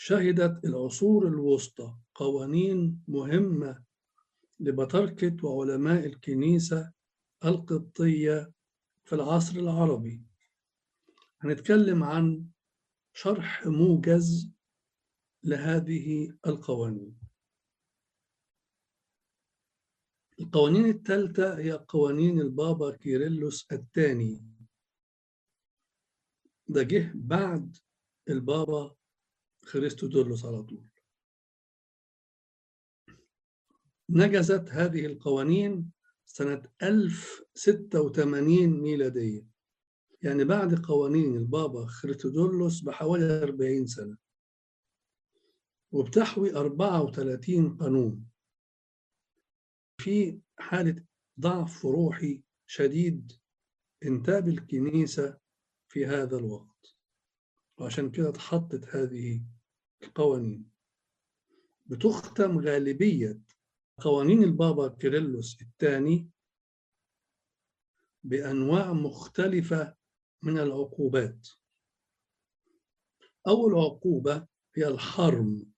شهدت العصور الوسطى قوانين مهمة لبطاركة وعلماء الكنيسة القبطية في العصر العربي. هنتكلم عن شرح موجز لهذه القوانين. القوانين الثالثة هي قوانين البابا كيرلس الثاني، ده جه بعد البابا خريستودولوس على طول. نجزت هذه القوانين سنة 1086 ميلادية، يعني بعد قوانين البابا خريستودولوس بحوالي 40 سنة، وبتحوي 34 قانون. في حالة ضعف روحي شديد انتاب الكنيسة في هذا الوقت، وعشان كده اتحطت هذه القوانين. بتختم غالبية قوانين البابا كيرلس الثاني بأنواع مختلفة من العقوبات. أول عقوبة هي الحرم.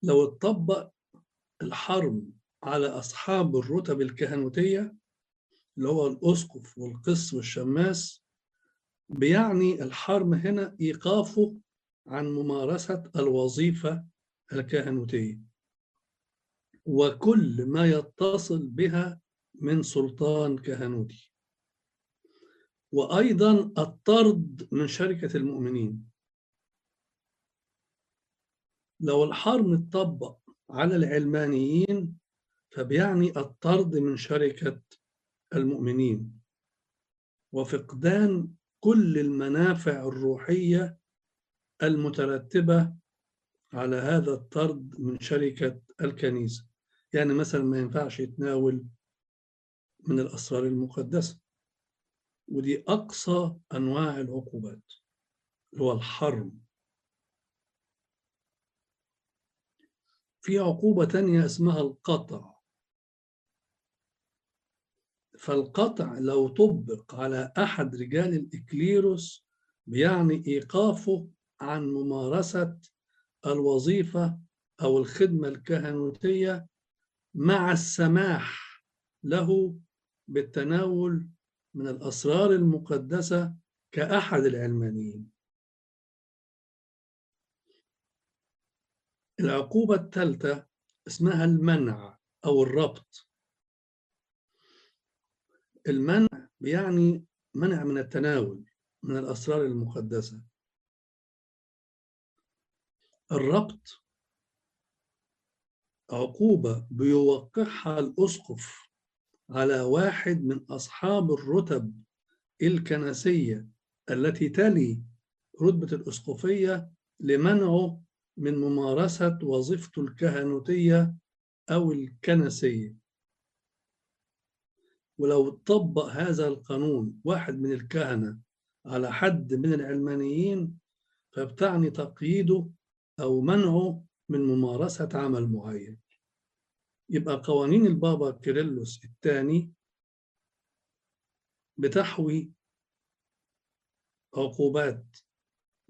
لو اتطبق الحرم على أصحاب الرتب الكهنوتية اللي هو الأسقف والقس والشماس، بيعني الحرم هنا إيقافه عن ممارسة الوظيفة الكهنوتية وكل ما يتصل بها من سلطان كهنوتي، وأيضا الطرد من شركة المؤمنين. لو الحرم اتطبق على العلمانيين فبيعني الطرد من شركة المؤمنين وفقدان كل المنافع الروحية المترتبة على هذا الطرد من شركة الكنيسة. يعني مثلا ما ينفعش يتناول من الأسرار المقدسة، ودي أقصى أنواع العقوبات اللي هو الحرم. في عقوبة تانية اسمها القطع. فالقطع لو طبق على أحد رجال الإكليروس بيعني إيقافه عن ممارسة الوظيفة أو الخدمة الكهنوتية مع السماح له بالتناول من الأسرار المقدسة كأحد العلمانيين. العقوبة الثالثة اسمها المنع أو الربط. المنع بيعني منع من التناول من الأسرار المقدسة. الربط عقوبة بيوقعها الأسقف على واحد من أصحاب الرتب الكنسية التي تلي رتبة الأسقفية لمنعه من ممارسة وظيفته الكهنوتية أو الكنسية. ولو طبق هذا القانون واحد من الكهنة على حد من العلمانيين فبتعني تقييده أو منعه من ممارسة عمل معين. يبقى قوانين البابا كيرلس الثاني بتحوي عقوبات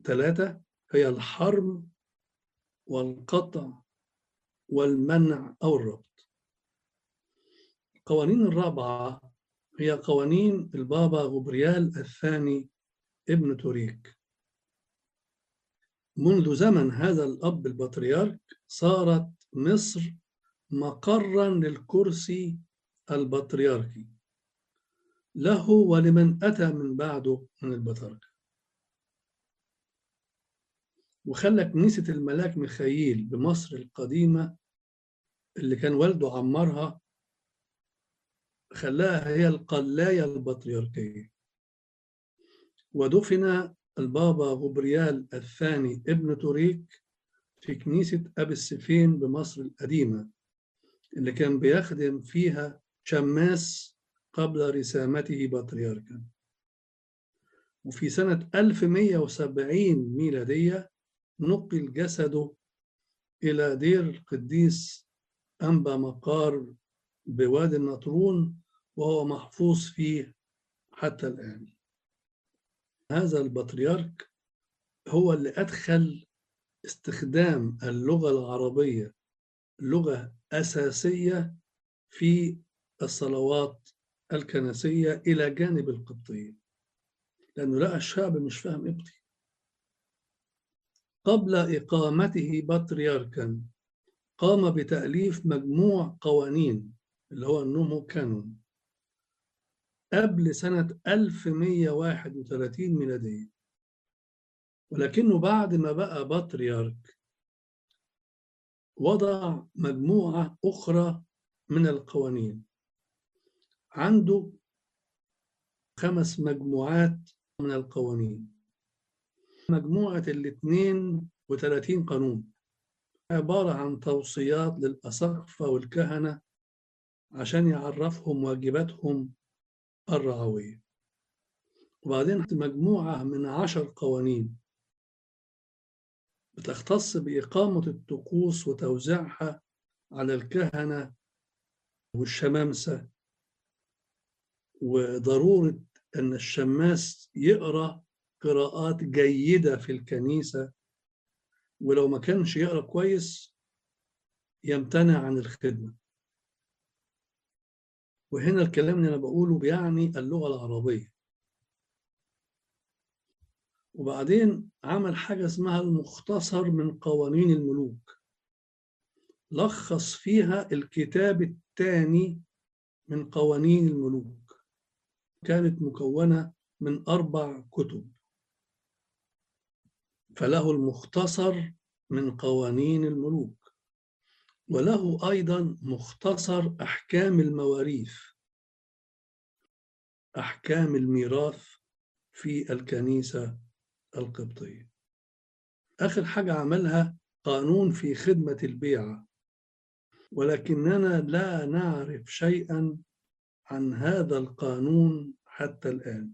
ثلاثة، هي الحرم والقطع والمنع أو الربط. القوانين الرابعة هي قوانين البابا غبريال الثاني ابن توريك. منذ زمن هذا الأب البطريرك صارت مصر مقرا للكرسي البطريركي له ولمن أتى من بعده من البطاركة، وخلى كنيسة الملاك ميخائيل بمصر القديمة اللي كان والده عمرها خلاها هي القلاية البطريركية. ودفن البابا غبريال الثاني ابن توريك في كنيسة أبي السفين بمصر القديمة اللي كان بيخدم فيها شماس قبل رسامته بطريركا. وفي سنة 1170 ميلادية نقل جسده إلى دير القديس أنبا مقار بوادي النطرون، وهو محفوظ فيه حتى الآن. هذا البطريرك هو اللي أدخل استخدام اللغة العربية لغة أساسية في الصلوات الكنسية إلى جانب القبطية، لأنه لقى الشعب مش فاهم قبطي. قبل إقامته بطريركا قام بتأليف مجموع قوانين اللي هو النومو كانون قبل سنة 1131 ميلادية، ولكنه بعد ما بقى بطريرك وضع مجموعة أخرى من القوانين. عنده 5 مجموعات من القوانين. مجموعة 32 قانون عبارة عن توصيات للأساقفة والكهنة عشان يعرفهم واجباتهم الرعوية. وبعدين مجموعة من 10 قوانين بتختص بإقامة الطقوس وتوزيعها على الكهنة والشمامسة، وضرورة أن الشماس يقرأ قراءات جيدة في الكنيسة، ولو ما كانش يقرأ كويس يمتنع عن الخدمة. وهنا الكلام اللي أنا بقوله بيعني اللغة العربية. وبعدين عمل حاجة اسمها المختصر من قوانين الملوك، لخص فيها الكتاب الثاني من قوانين الملوك، كانت مكونة من 4 كتب، فله المختصر من قوانين الملوك، وله أيضا مختصر أحكام المواريث، أحكام الميراث في الكنيسة القبطية. آخر حاجة عملها قانون في خدمة البيعة، ولكننا لا نعرف شيئا عن هذا القانون حتى الآن.